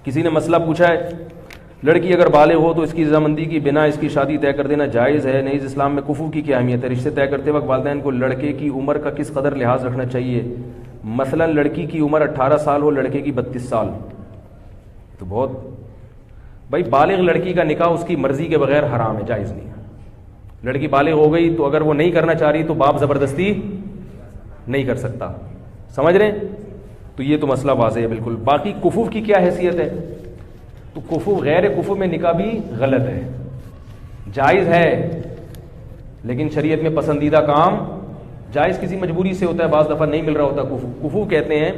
کسی نے مسئلہ پوچھا ہے لڑکی اگر بالغ ہو تو اس کی رضامندی کی بنا اس کی شادی طے کر دینا جائز ہے؟ نہیں، اسلام میں کفو کی کیا اہمیت ہے؟ رشتے طے کرتے وقت والدین کو لڑکے کی عمر کا کس قدر لحاظ رکھنا چاہیے؟ مثلا لڑکی کی عمر 18 سال ہو، لڑکے کی 32 سال، تو بہت بھائی بالغ لڑکی کا نکاح اس کی مرضی کے بغیر حرام ہے، جائز نہیں ہے۔ لڑکی بالغ ہو گئی تو اگر وہ نہیں کرنا چاہ رہی تو باپ زبردستی نہیں کر سکتا، سمجھ رہے ہیں؟ تو یہ تو مسئلہ واضح ہے بالکل۔ باقی کفو کی کیا حیثیت ہے؟ تو کفو غیر کفو میں نکاح بھی غلط ہے، جائز ہے لیکن شریعت میں پسندیدہ کام جائز کسی مجبوری سے ہوتا ہے، بعض دفعہ نہیں مل رہا ہوتا۔ کفو کہتے ہیں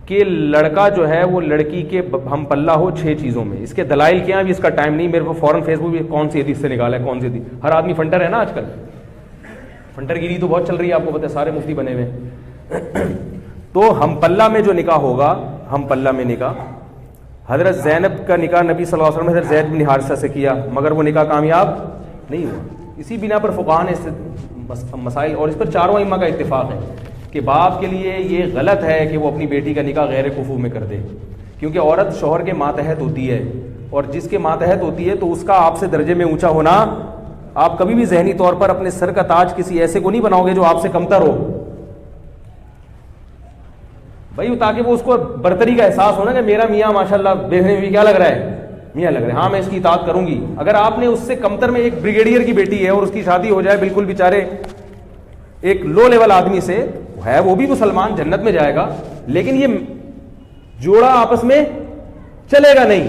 کہ لڑکا جو ہے وہ لڑکی کے ہم پلہ ہو 6 چیزوں میں۔ اس کے دلائل کیا ہیں بھی اس کا ٹائم نہیں، میرے کو فوراً فیس بک پہ کون سی حدیث سے نکالا ہے، کون سی حدیث، ہر آدمی فنٹر ہے نا آج کل، فنٹر گیری تو بہت چل رہی ہے، آپ کو پتہ ہے سارے مفتی بنے ہوئے ہیں۔ تو ہم پلہ میں جو نکاح ہوگا، ہم پلہ میں نکاح، حضرت زینب کا نکاح نبی صلی اللہ علیہ وسلم نے حضرت زید بن حارثہ سے کیا، مگر وہ نکاح کامیاب نہیں ہوا۔ اسی بنا پر فقہاء نے مسائل، اور اس پر چاروں ائمہ کا اتفاق ہے کہ باپ کے لیے یہ غلط ہے کہ وہ اپنی بیٹی کا نکاح غیر کفو میں کر دے، کیونکہ عورت شوہر کے ماتحت ہوتی ہے، اور جس کے ماتحت ہوتی ہے تو اس کا آپ سے درجے میں اونچا ہونا، آپ کبھی بھی ذہنی طور پر اپنے سر کا تاج کسی ایسے کو نہیں بناؤ گے جو آپ سے کمتر ہو بھائی، تاکہ وہ اس کو برتری کا احساس ہونا کہ میرا میاں ماشاءاللہ دیکھنے میں بھی کیا لگ رہا ہے، میاں لگ رہا ہے، ہاں میں اس کی اطاعت کروں گی۔ اگر آپ نے اس سے کمتر میں ایک بریگیڈیئر کی بیٹی ہے اور اس کی شادی ہو جائے بالکل بیچارے ایک لو لیول آدمی سے، ہے وہ بھی مسلمان، جنت میں جائے گا، لیکن یہ جوڑا آپس میں چلے گا نہیں۔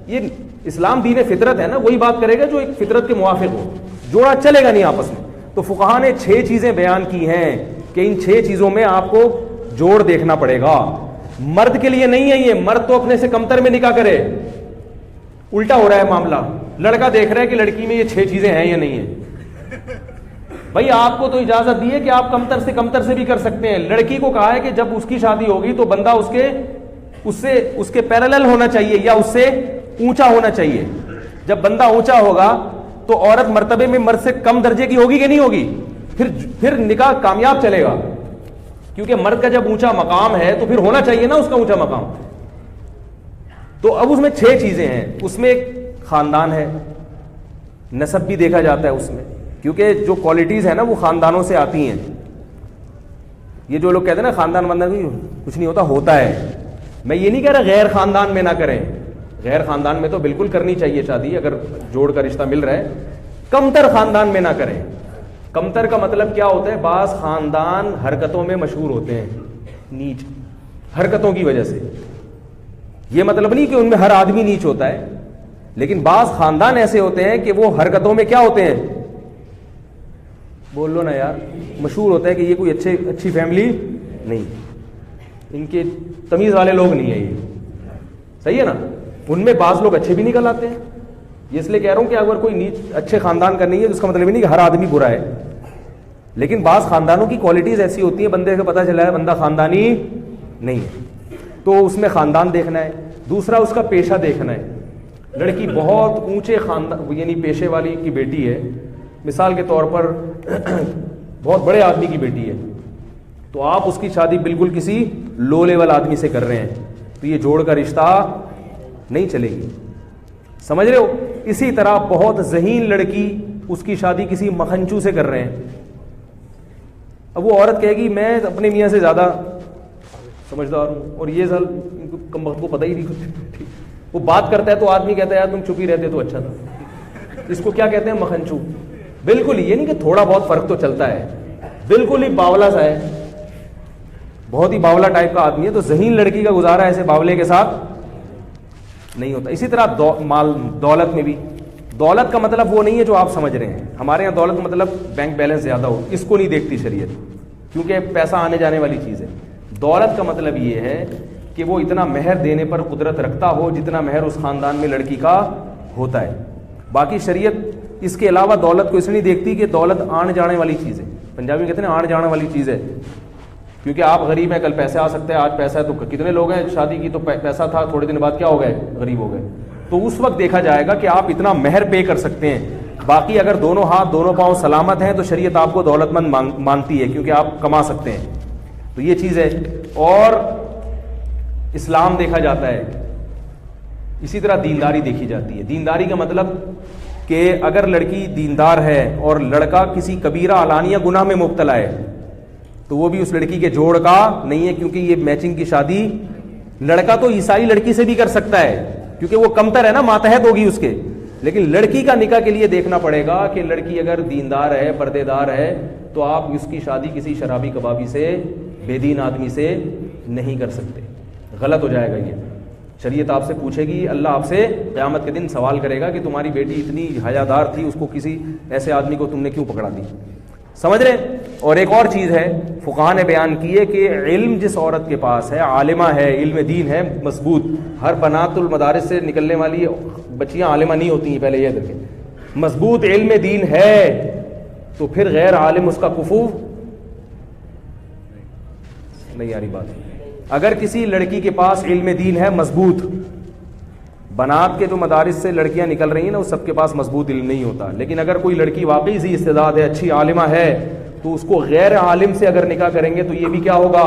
یہ اسلام دین فطرت ہے نا، وہی بات کرے گا جو ایک فطرت کے موافق ہو، جوڑا چلے گا نہیں آپس میں۔ تو فقہاء نے 6 چیزیں بیان کی ہیں کہ ان 6 چیزوں میں آپ کو جوڑ دیکھنا پڑے گا۔ مرد کے لیے نہیں ہے یہ، مرد تو اپنے سے کمتر میں نکاح کرے، الٹا ہو رہا ہے معاملہ، لڑکا دیکھ رہا ہے کہ لڑکی میں یہ 6 چیزیں ہیں یا نہیں ہیں۔ بھائی آپ کو تو اجازت دی ہے کہ آپ کمتر سے بھی کر سکتے ہیں، لڑکی کو کہا ہے کہ جب اس کی شادی ہوگی تو بندہ اس کے پیرالل ہونا چاہیے یا اس سے اونچا ہونا چاہیے۔ جب بندہ اونچا ہوگا تو عورت مرتبے میں مرد سے کم درجے کی ہوگی کہ نہیں ہوگی، پھر نکاح کامیاب چلے گا، کیونکہ مرد کا جب اونچا مقام ہے تو پھر ہونا چاہیے نا اس کا اونچا مقام۔ تو اب اس میں 6 چیزیں ہیں، اس میں ایک خاندان ہے، نسب بھی دیکھا جاتا ہے اس میں، کیونکہ جو کوالٹیز ہیں نا وہ خاندانوں سے آتی ہیں۔ یہ جو لوگ کہتے ہیں نا خاندان کچھ نہیں ہوتا ہے، میں یہ نہیں کہہ رہا غیر خاندان میں نہ کریں، غیر خاندان میں تو بالکل کرنی چاہیے شادی اگر جوڑ کا رشتہ مل رہا ہے، کمتر خاندان میں نہ کریں۔ کمتر کا مطلب کیا ہوتا ہے؟ بعض خاندان حرکتوں میں مشہور ہوتے ہیں، نیچ حرکتوں کی وجہ سے، یہ مطلب نہیں کہ ان میں ہر آدمی نیچ ہوتا ہے، لیکن بعض خاندان ایسے ہوتے ہیں کہ وہ حرکتوں میں کیا ہوتے ہیں، بول لو نا یار، مشہور ہوتا ہے کہ یہ کوئی اچھی فیملی نہیں، ان کے تمیز والے لوگ نہیں ہیں، یہ صحیح ہے نا، ان میں بعض لوگ اچھے بھی نکل آتے ہیں۔ یہ اس لیے کہہ رہا ہوں کہ اگر کوئی نیچ اچھے خاندان کا نہیں ہے تو اس کا مطلب نہیں کہ ہر آدمی برا ہے، لیکن بعض خاندانوں کی کوالٹیز ایسی ہوتی ہیں بندے کو پتہ چلا ہے بندہ خاندانی نہیں ہے، تو اس میں خاندان دیکھنا ہے۔ دوسرا اس کا پیشہ دیکھنا ہے، لڑکی بہت اونچے خاندان یعنی پیشے والی کی بیٹی ہے، مثال کے طور پر بہت بڑے آدمی کی بیٹی ہے، تو آپ اس کی شادی بالکل کسی لو لیول آدمی سے کر رہے ہیں تو یہ جوڑ کا رشتہ نہیں چلے گی، سمجھ رہے ہو؟ اسی طرح بہت ذہین لڑکی، اس کی شادی کسی مکھنچو سے کر رہے ہیں، اب وہ عورت کہے گی میں اپنے میاں سے زیادہ سمجھدار ہوں اور یہ سال کم وقت کو پتہ ہی نہیں کچھ، وہ بات کرتا ہے تو آدمی کہتا ہے یار تم چپ ہی رہتے تو اچھا تھا۔ اس کو کیا کہتے ہیں؟ مکھنچو۔ بالکل یہ نہیں کہ تھوڑا بہت فرق تو چلتا ہے، بالکل ہی باولا سا ہے، بہت ہی باولا ٹائپ کا آدمی ہے، تو ذہین لڑکی کا گزارا ایسے باولے کے ساتھ نہیں ہوتا۔ اسی طرح مال دولت میں بھی، دولت کا مطلب وہ نہیں ہے جو آپ سمجھ رہے ہیں، ہمارے یہاں دولت مطلب بینک بیلنس زیادہ ہو، اس کو نہیں دیکھتی شریعت، کیونکہ پیسہ آنے جانے والی چیز ہے۔ دولت کا مطلب یہ ہے کہ وہ اتنا مہر دینے پر قدرت رکھتا ہو جتنا مہر اس خاندان میں لڑکی کا ہوتا ہے۔ باقی شریعت اس کے علاوہ دولت کو اس لیے نہیں دیکھتی کہ دولت آنے جانے والی چیز ہے، پنجابی کہتے ہیں آنے جانے والی چیز ہے، کیونکہ آپ غریب ہیں کل پیسے آ سکتے ہیں، آج پیسہ ہے تو کتنے لوگ ہیں شادی کی تو پیسہ تھا تھوڑے دن بعد کیا ہو گئے، غریب ہو گئے، تو اس وقت دیکھا جائے گا کہ آپ اتنا مہر پے کر سکتے ہیں۔ باقی اگر دونوں ہاتھ دونوں پاؤں سلامت ہیں تو شریعت آپ کو دولت مند مانتی ہے کیونکہ آپ کما سکتے ہیں، تو یہ چیز ہے۔ اور اسلام دیکھا جاتا ہے، اسی طرح دینداری دیکھی جاتی ہے. دینداری کا مطلب کہ اگر لڑکی دیندار ہے اور لڑکا کسی کبیرہ علانیہ گناہ میں مبتلا ہے تو وہ بھی اس لڑکی کے جوڑ کا نہیں ہے, کیونکہ یہ میچنگ کی شادی لڑکا تو عیسائی لڑکی سے بھی کر سکتا ہے کیونکہ وہ کمتر ہے نا, ماتحت ہوگی اس کے, لیکن لڑکی کا نکاح کے لیے دیکھنا پڑے گا کہ لڑکی اگر دیندار ہے, پردے دار ہے, تو آپ اس کی شادی کسی شرابی کبابی سے, بے دین آدمی سے نہیں کر سکتے, غلط ہو جائے گا. یہ شریعت آپ سے پوچھے گی, اللہ آپ سے قیامت کے دن سوال کرے گا کہ تمہاری بیٹی اتنی حیادار تھی, اس کو کسی ایسے آدمی کو تم نے کیوں پکڑا دی. سمجھ رہے. اور ایک اور چیز ہے فقہاء نے بیان کی ہے کہ علم جس عورت کے پاس ہے, عالمہ ہے, علم دین ہے مضبوط, ہر بنات المدارس سے نکلنے والی بچیاں عالمہ نہیں ہوتی ہیں, پہلے یہ دیکھیں, مضبوط علم دین ہے تو پھر غیر عالم اس کا کفو نہیں آ رہی بات. اگر کسی لڑکی کے پاس علم دین ہے مضبوط, بنات کے جو مدارس سے لڑکیاں نکل رہی ہیں نا, اس سب کے پاس مضبوط علم نہیں ہوتا, لیکن اگر کوئی لڑکی واقعی ذی استعداد ہے, اچھی عالمہ ہے, تو اس کو غیر عالم سے اگر نکاح کریں گے تو یہ بھی کیا ہوگا,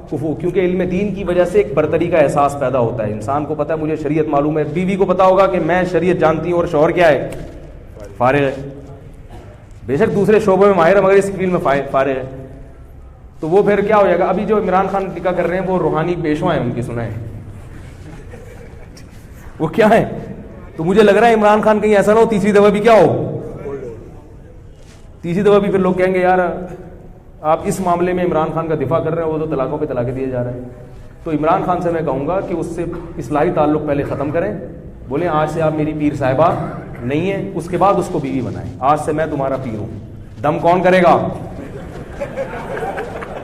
کفو, کیونکہ علم دین کی وجہ سے ایک برتری کا احساس پیدا ہوتا ہے. انسان کو پتا ہے مجھے شریعت معلوم ہے, بیوی کو پتا ہوگا کہ میں شریعت جانتی ہوں اور شوہر کیا ہے, فارغ ہے, بے شک دوسرے شعبوں میں ماہر ہے مگر اس فیلڈ میں فارغ ہے, تو وہ پھر کیا ہو جائے گا. ابھی جو عمران خان نکاح کر رہے ہیں وہ روحانی پیشوا ہیں, ان کی سنا ہے وہ کیا ہے, تو مجھے لگ رہا ہے عمران خان کہیں ایسا نہ ہو تیسری دفعہ بھی کیا ہو, تیسری دفعہ بھی پھر لوگ کہیں گے یار آپ اس معاملے میں عمران خان کا دفاع کر رہے ہیں, وہ تو طلاقوں پہ طلاقیں دیے جا رہے ہیں. تو عمران خان سے میں کہوں گا کہ اس سے اصلاحی تعلق پہلے ختم کریں, بولیں آج سے آپ میری پیر صاحبہ نہیں ہیں, اس کے بعد اس کو بیوی بنائیں, آج سے میں تمہارا پیر ہوں. دم کون کرے گا,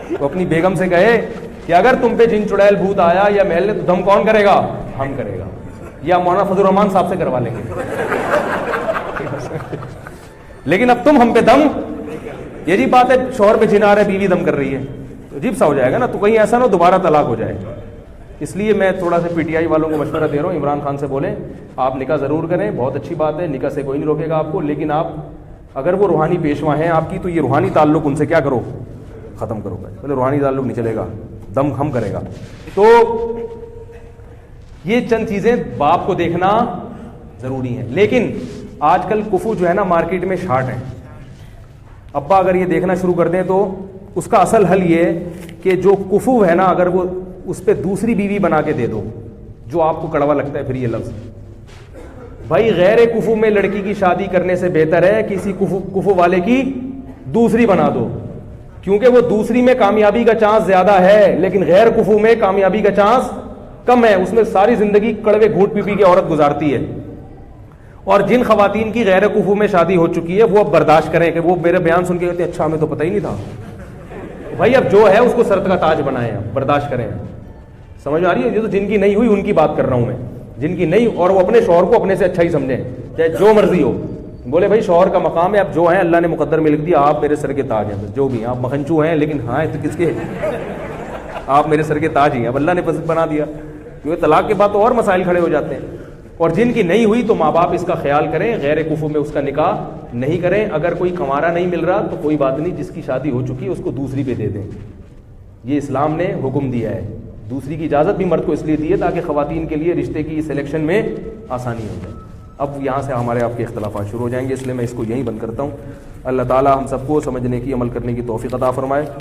تو اپنی بیگم سے کہے کہ اگر تم پہ جن چڑیل بھوت آیا یا محل نے, تو دم کون کرے گا, ہم کرے گا, یا مولانا فضل الرحمان صاحب سے کروا لیں گے. لیکن اب تم ہم پہ دم, یہ جی بات ہے شوہر پہ جن آ رہا ہے, بیوی دم کر رہی ہے, تو عجیب سا ہو جائے گا نا, تو کہیں ایسا نہ دوبارہ طلاق ہو جائے. اس لیے میں تھوڑا سا پی ٹی آئی والوں کو مشورہ دے رہا ہوں, عمران خان سے بولیں آپ نکاح ضرور کریں, بہت اچھی بات ہے, نکاح سے کوئی نہیں روکے گا آپ کو, لیکن آپ اگر وہ روحانی پیشوا ہیں آپ کی, تو یہ روحانی تعلق ان سے کیا کرو, ختم کرو. بولے روحانی تعلق نہیں چلے گا, دم ہم کرے گا. تو یہ چند چیزیں باپ کو دیکھنا ضروری ہیں. لیکن آج کل کفو جو ہے نا مارکیٹ میں شارٹ ہے. ابا اگر یہ دیکھنا شروع کر دیں تو اس کا اصل حل یہ ہے کہ جو کفو ہے نا, اگر وہ اس پہ دوسری بیوی بنا کے دے دو, جو آپ کو کڑوا لگتا ہے پھر یہ لفظ, بھائی غیر کفو میں لڑکی کی شادی کرنے سے بہتر ہے کسی کفو والے کی دوسری بنا دو, کیونکہ وہ دوسری میں کامیابی کا چانس زیادہ ہے, لیکن غیر کفو میں کامیابی کا چانس کم ہے. اس میں ساری زندگی کڑوے گھونٹ پی پی کے عورت گزارتی ہے. اور جن خواتین کی غیر کفو میں شادی ہو چکی ہے وہ اب برداشت کریں, کہ وہ میرے بیان سن کے کہتے ہیں اچھا ہمیں تو پتہ ہی نہیں تھا. بھائی اب جو ہے اس کو سرت کا تاج بنائیں, برداشت کریں. سمجھ آ رہی ہے, یہ تو جن کی نہیں ہوئی ان کی بات کر رہا ہوں میں, جن کی نہیں, اور وہ اپنے شوہر کو اپنے سے اچھا ہی سمجھیں, چاہے جو مرضی ہو. بولے بھائی شوہر کا مقام ہے, اب جو ہیں اللہ نے مقدر میں لکھ دیا, آپ میرے سر کے تاج ہیں, جو بھی آپ مکھنچو ہیں, لیکن ہاں تو کس کے, آپ میرے سر کے تاج ہی ہیں, اب اللہ نے بنا دیا. کیونکہ طلاق کے بعد تو اور مسائل کھڑے ہو جاتے ہیں. اور جن کی نہیں ہوئی تو ماں باپ اس کا خیال کریں, غیر کفو میں اس کا نکاح نہیں کریں. اگر کوئی کنوارا نہیں مل رہا تو کوئی بات نہیں, جس کی شادی ہو چکی ہے اس کو دوسری پہ دے دیں. یہ اسلام نے حکم دیا ہے. دوسری کی اجازت بھی مرد کو اس لیے دی ہے تاکہ خواتین کے لیے رشتے کی سلیکشن میں آسانی ہو جائے. اب یہاں سے ہمارے آپ کے اختلافات شروع ہو جائیں گے, اس لیے میں اس کو یہیں بند کرتا ہوں. اللہ تعالی ہم سب کو سمجھنے کی, عمل کرنے کی توفیق عطا فرمائے.